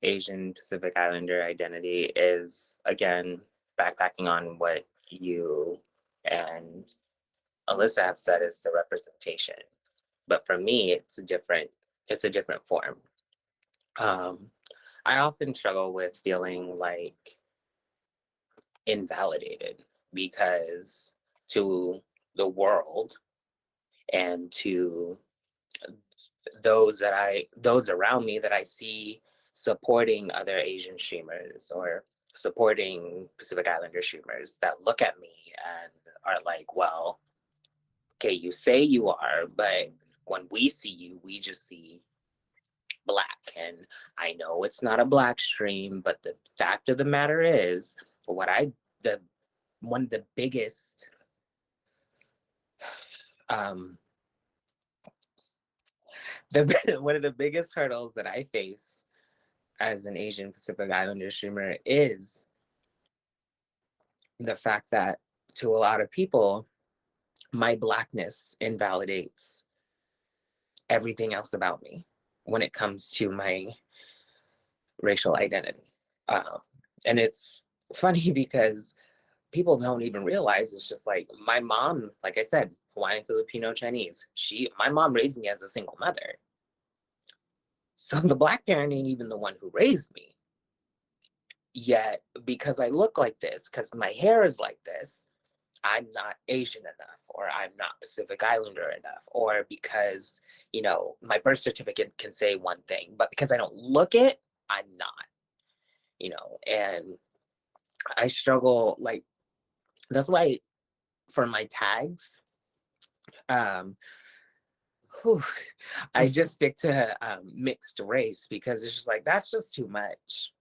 Asian Pacific Islander identity is, again, backpacking on what you and Alyssa have said, is the representation. But for me, it's a different form. Um, I often struggle with feeling like invalidated because to the world and to those around me that I see supporting other Asian streamers or supporting Pacific Islander streamers, that look at me and are like, well, okay, you say you are, but when we see you, we just see black. And I know it's not a black stream, but the fact of the matter is, what I the one of the biggest um one of the biggest hurdles that I face as an Asian Pacific Islander streamer is the fact that, to a lot of people, my blackness invalidates everything else about me when it comes to my racial identity. And it's funny because people don't even realize, it's just like my mom, like I said, Hawaiian, Filipino, Chinese. My mom raised me as a single mother. So the black parent ain't even the one who raised me. Yet, because I look like this, because my hair is like this, I'm not Asian enough, or I'm not Pacific Islander enough, or because, my birth certificate can say one thing, but because I don't look it, I'm not, and I struggle, like, that's why for my tags, whew, I just stick to mixed race, because it's just like, that's just too much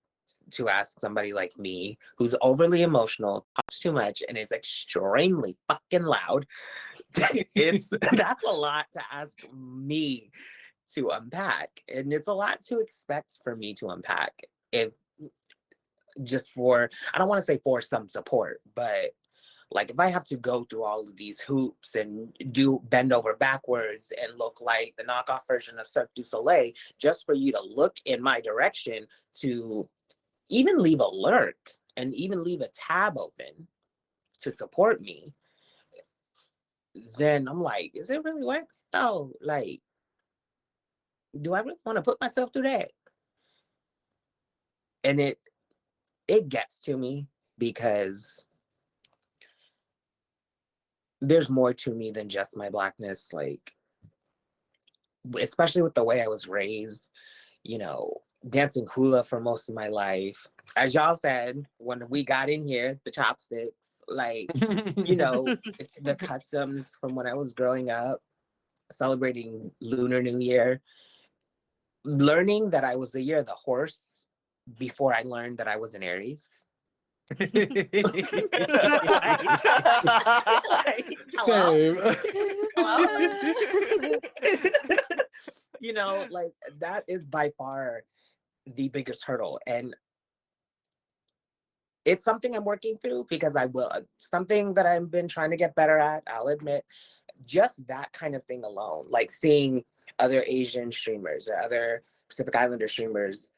to ask somebody like me who's overly emotional, talks too much, and is extremely fucking loud. That's a lot to ask me to unpack, and it's a lot to expect for me to unpack, if just for, I don't want to say for some support, but like, if I have to go through all of these hoops and bend over backwards and look like the knockoff version of Cirque du Soleil, just for you to look in my direction, to even leave a lurk and even leave a tab open to support me, then I'm like, is it really worth it? Oh, like, do I really want to put myself through that? And it gets to me, because there's more to me than just my blackness, like, especially with the way I was raised, dancing hula for most of my life. As y'all said, when we got in here, the chopsticks, like, the customs from when I was growing up, celebrating Lunar New Year, learning that I was the year of the horse before I learned that I was an Aries. Same. Like, that is by far the biggest hurdle, and it's something I'm working through, because something that I've been trying to get better at, I'll admit. Just that kind of thing alone, like seeing other Asian streamers or other Pacific Islander streamers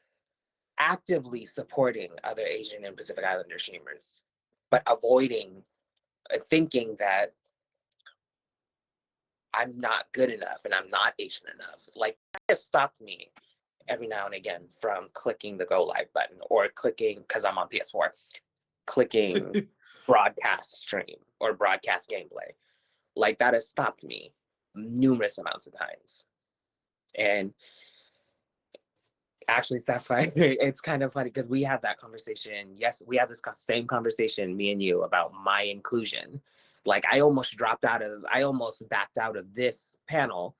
actively supporting other Asian and Pacific Islander streamers, but avoiding thinking that I'm not good enough and I'm not Asian enough. Like, that has stopped me every now and again from clicking the go live button, or clicking, because I'm on PS4, clicking broadcast stream or broadcast gameplay. Like, that has stopped me numerous amounts of times. And actually, Sapphire, it's kind of funny because we had that conversation. Yes, we had this same conversation, me and you, about my inclusion. Like, I almost backed out of this panel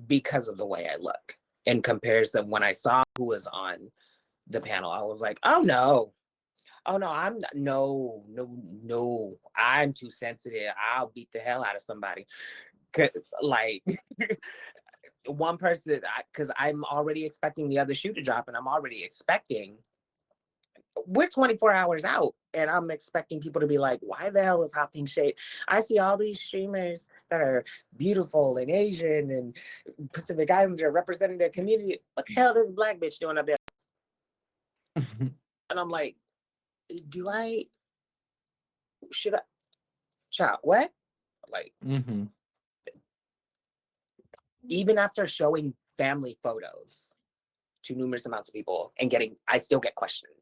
because of the way I look. In comparison, when I saw who was on the panel, I was like, oh no, I'm not, no, I'm too sensitive. I'll beat the hell out of somebody. Like, one person, because I'm already expecting the other shoe to drop, and I'm already expecting we're 24 hours out, and I'm expecting people to be like, why the hell is Hot Pink Shade? I see all these streamers that are beautiful and Asian and Pacific Islander representing their community. What the hell is this Black bitch doing up there? And I'm like, should I, child, what? Like, Mhm. even after showing family photos to numerous amounts of people and I still get questioned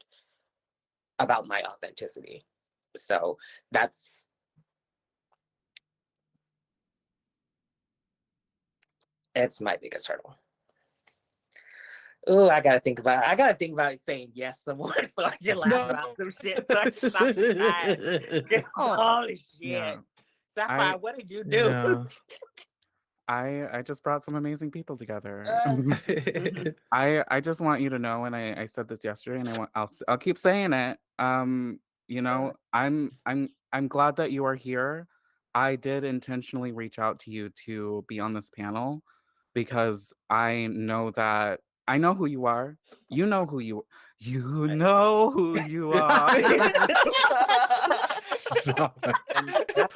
about my authenticity. So that's my biggest hurdle. Oh, I gotta think about saying yes some more so I can laugh about some shit. So I can stop crying. Holy shit. Yeah. Sapphire, I- what did you do? Yeah. I just brought some amazing people together. Uh, I just want you to know, and I said this yesterday, and I'll keep saying it. You know, I'm glad that you are here. I did intentionally reach out to you to be on this panel because I know who you are. You know who you know who you are. Stop it. and that's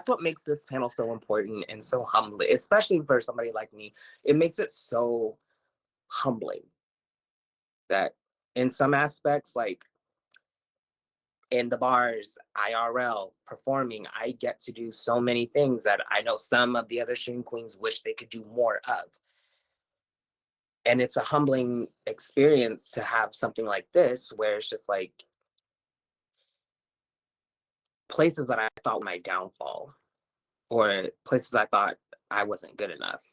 what makes this panel so important and so humbling, especially for somebody like me. It makes it so humbling that in some aspects, like in the bars, IRL, performing, I get to do so many things that I know some of the other stream queens wish they could do more of. And it's a humbling experience to have something like this where it's just like places that I thought were my downfall or places I thought I wasn't good enough.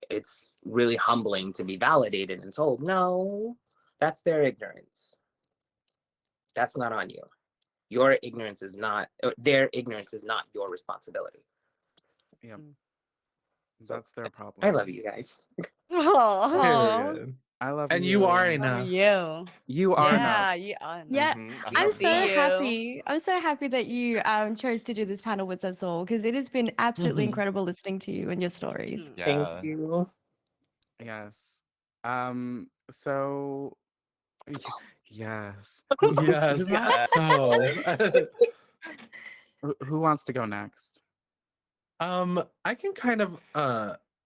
It's really humbling to be validated and told, no, that's their ignorance. That's not on you. Their ignorance is not your responsibility. Yeah, So, that's their problem. I love you guys. Aw, Period. I love And you. you are love enough. you. You are enough. Yeah, you are. Yeah, Mhm, I'm We so see 100%. you. happy. I'm so happy that you chose to do this panel with us all because it has been absolutely Mhm. incredible listening to you and your stories. Mm. Thank Yeah. you. Yes. So yes. Yes. Who's Yeah. next? So Who wants to go next? I can kind of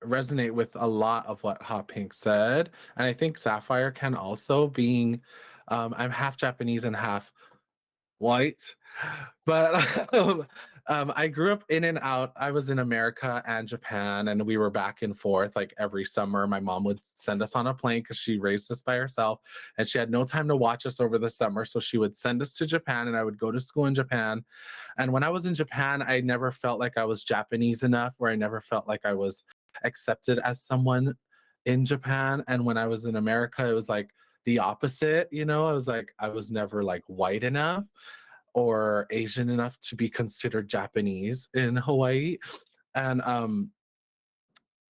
resonate with a lot of what Hot Pink said. And I think Sapphire can also, being I'm half Japanese and half white. But I grew up in and out. I was in America and Japan, and we were back and forth like every summer. My mom would send us on a plane because she raised us by herself, and she had no time to watch us over the summer. So she would send us to Japan, and I would go to school in Japan. And when I was in Japan, I never felt like I was Japanese enough, or I never felt like I was accepted as someone in Japan. And when I was in America, it was like the opposite, you know? I was like, I was never like white enough or Asian enough to be considered Japanese in Hawaii. And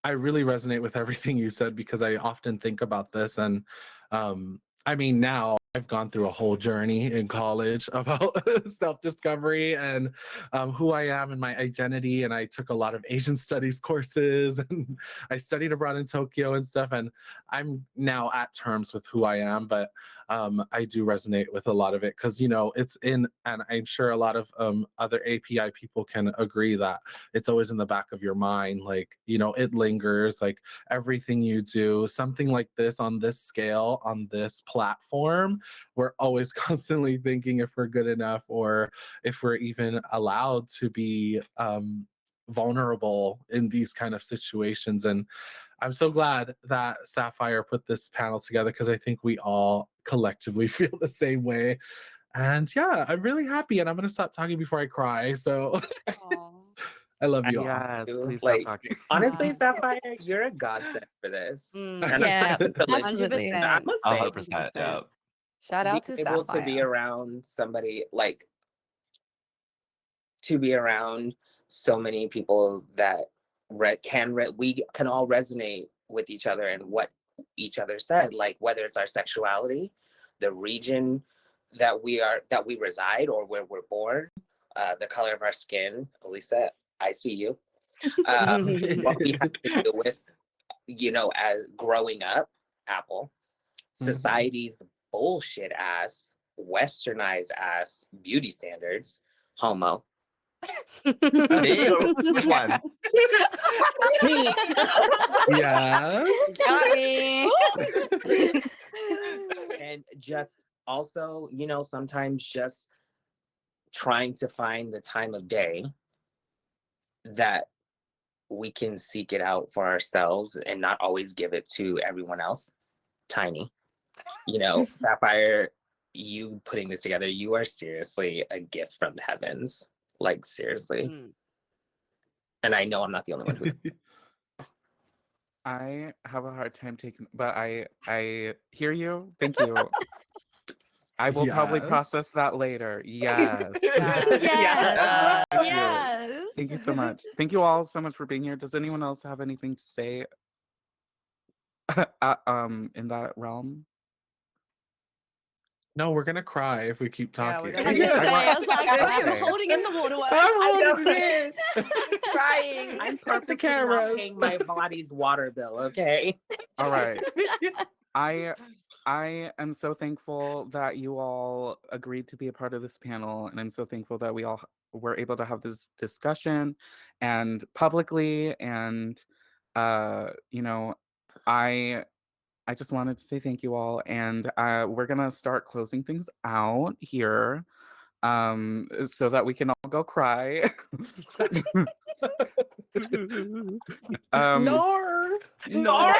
I really resonate with everything you said because I often think about this. And I mean, now I've gone through a whole journey in college about self-discovery and who I am and my identity. And I took a lot of Asian studies courses and I studied abroad in Tokyo and stuff. And I'm now at terms with who I am, but I do resonate with a lot of it because, you know, it's in, and I'm sure a lot of other API people can agree that it's always in the back of your mind. Like, you know, it lingers, like everything you do, something like this on this scale, on this platform, we're always constantly thinking if we're good enough or if we're even allowed to be vulnerable in these kind of situations. And I'm so glad that Sapphire put this panel together because I think we all collectively feel the same way. And yeah, I'm really happy, and I'm gonna stop talking before I cry. So Aw. I love you all. Yes, you. please Like, stop talking. Honestly, Wow. Sapphire, you're a godsend for this. Mm. And Yeah, I'm privileged. absolutely. 100%. I must say, 100%. Yeah. Shout out to being able to be Sapphire. around somebody like to be around so many people that we can all resonate with each other and what each other said, like whether it's our sexuality, the region that we reside or where we're born, the color of our skin. Elisa, I see you. What we have to deal with, you know, as growing up, Apple, Mhm. society's bullshit ass westernized ass beauty standards, homo. Me or which one? Me. Yes. Got me. And just also, you know, sometimes just trying to find the time of day that we can seek it out for ourselves and not always give it to everyone else. Tiny. You know, Sapphire, you putting this together, you are seriously a gift from the heavens. Like, seriously. Mm. And I know I'm not the only one who. I have a hard time taking, but I hear you. Thank you. I will probably Yes. process that later. Yes. Yes. Yeah. Thank you. Yes. Thank you so much. Thank you all so much for being here. Does anyone else have anything to say in that realm? No, we're gonna cry if we keep Yeah, we're talking. gonna I was gonna I say, want- I was like, I am Okay. holding in the waterworks. I'm I know. holding it. Crying. I'm Cut the purposely not cameras. paying my body's water bill, okay? All right. I am so thankful that you all agreed to be a part of this panel, and I'm so thankful that we all were able to have this discussion and publicly. And you know, I just wanted to say thank you all, and we're gonna start closing things out here, so that we can all go cry. Nor. No. Nor.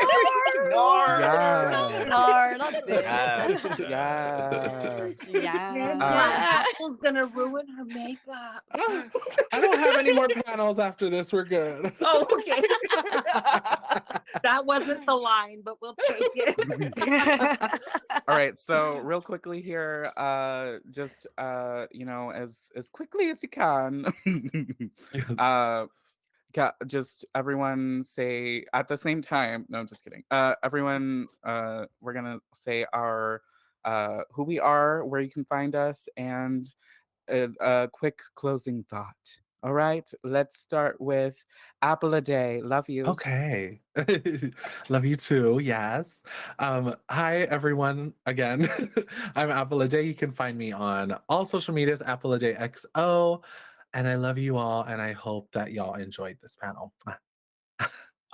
Yeah. No, not this. Yeah. Yeah. Yeah. Apple's gonna ruin her makeup. I don't have any more panels after this. We're good. Oh, okay. That wasn't the line, but we'll take it. All right, so real quickly here, just you know, as quickly as you can, just everyone say at the same time. No, just kidding. Everyone, we're gonna say our who we are, where you can find us, and a quick closing thought. All right, let's start with Apple a Day. Love you. Okay. Love you too. Yes. Hi everyone again. I'm Apple a Day. You can find me on all social medias, Apple a Day XO. And I love you all, and I hope that y'all enjoyed this panel.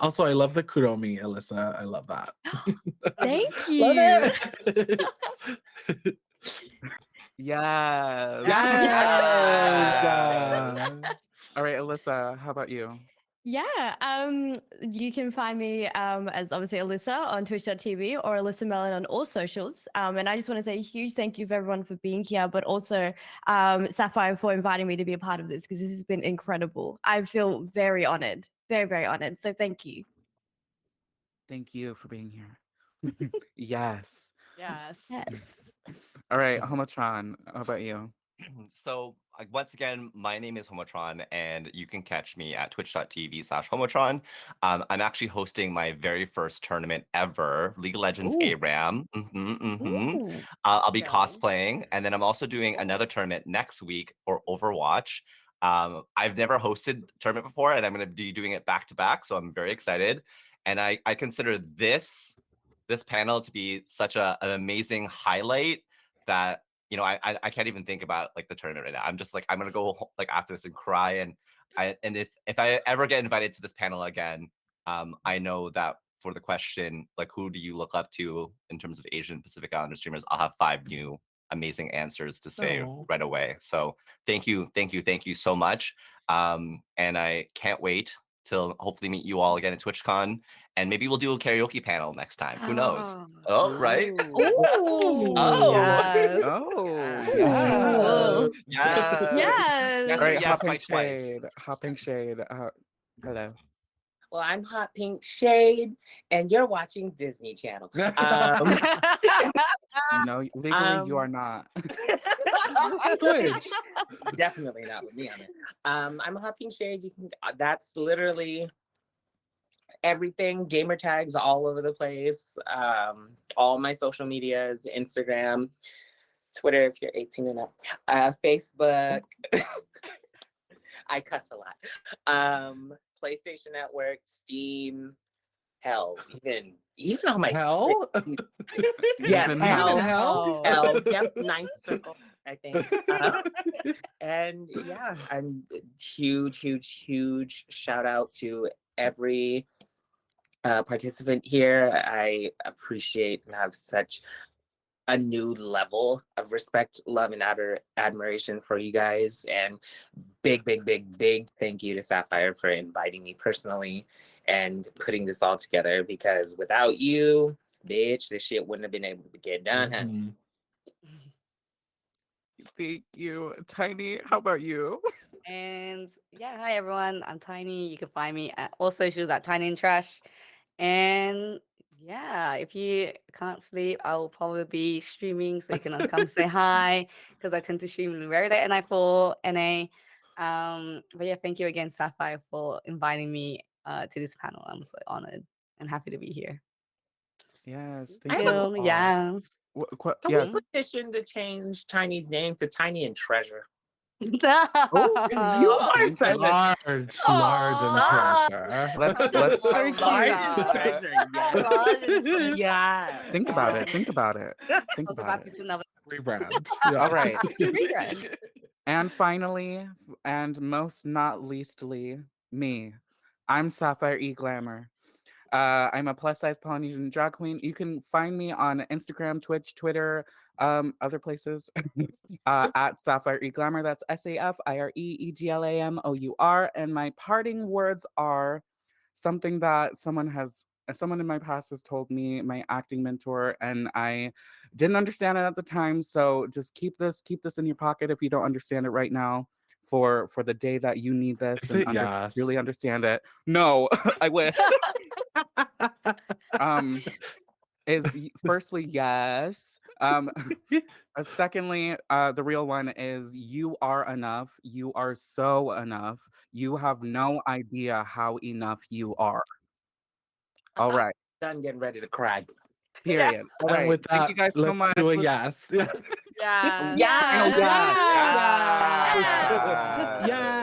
Also, I love the kuromi, Alyssa. I love that. Thank Love you. it. Yes. Yes. All right, Alyssa, how about you? Yeah, you can find me as obviously Alyssa on twitch.tv or Alyssa Mellon on all socials. And I just want to say a huge thank you for everyone for being here, but also Sapphire for inviting me to be a part of this because this has been incredible. I feel very honored, very, very honored. So thank you. Thank you for being here. Yes. Yes. Yes. All right, Homotron, how about you? So once again, my name is Homotron, and you can catch me at twitch.tv/Homotron. I'm actually hosting my very first tournament ever, League of Legends Ooh. ARAM. Ooh. I'll be Okay. cosplaying, and then I'm also doing another tournament next week for Overwatch. I've never hosted a tournament before, and I'm going to be doing it back to back, so I'm very excited. And I consider this panel to be such an amazing highlight that I can't even think about like the tournament right now. I'm just like I'm gonna go like after this and cry, and if I ever get invited to this panel again, I know that for the question like who do you look up to in terms of Asian Pacific Islander streamers, I'll have 5 new amazing answers to say Oh. right away. So thank you so much, and I can't wait till hopefully meet you all again at TwitchCon, and maybe we'll do a karaoke panel next time. Who knows? Oh, right? Ooh. Oh. Yes. Oh, Ooh. yeah. Yes. Yes. Yes, All right, yes, Hot by Pink twice. Shade. Hot Pink Shade. Hello. Well, I'm Hot Pink Shade, and you're watching Disney Channel. No, legally you are not. Twitch. Definitely not with me on it. I'm Hot Pink Shade. You can. That's literally everything. Gamer tags all over the place. All my social medias, Instagram, Twitter if you're 18 and up, Facebook. I cuss a lot. PlayStation Network, Steam, hell, even on my Hell? yes, Even hell, hell? hell, yep, ninth circle, I think. And yeah, I'm huge shout out to every participant here. I appreciate and have such a new level of respect, love, and admiration for you guys. And big thank you to Sapphire for inviting me personally and putting this all together, because without you, bitch, this shit wouldn't have been able to get done, honey. Mhm. Thank you. Tiny, how about you? And yeah, hi everyone. I'm Tiny. You can find me at all socials at Tiny and Trash. And yeah, if you can't sleep, I will probably be streaming, so you can come say hi, because I tend to stream very late at night for NA. But yeah, thank you again, Sapphire, for inviting me to this panel. I'm so honored and happy to be here. Yes, I thank have a you. Film, yes. Can Yes. we petition to change Tiny's name to Tiny and Treasure? Oh, Because you are thank such you. a Large and Aw. treasure. Let's So large cute. and treasure. Yes. Large and Yeah. think about it. Think about it. Think Talk about about it. this another Rebrand. All right. rebrand. And finally, and most not leastly, me. I'm Sapphire E Glamour. I'm a plus size Polynesian drag queen. You can find me on Instagram, Twitch, Twitter, other places at Sapphire E Glamour. That's SAFIREEGLAMOUR. And my parting words are something that someone in my past has told me, my acting mentor, and I didn't understand it at the time. So just keep this in your pocket if you don't understand it right now. For the day that you need this Is and it yes? really understand it. No, I wish. Firstly, yes. Secondly, the real one is you are enough. You are so enough. You have no idea how enough you are. All right. Done getting ready to cry. Period. All And right. with Thank that, you guys so let's much. do a Let's- yes. Yeah. Yeah. Final yes. Yes. Yeah.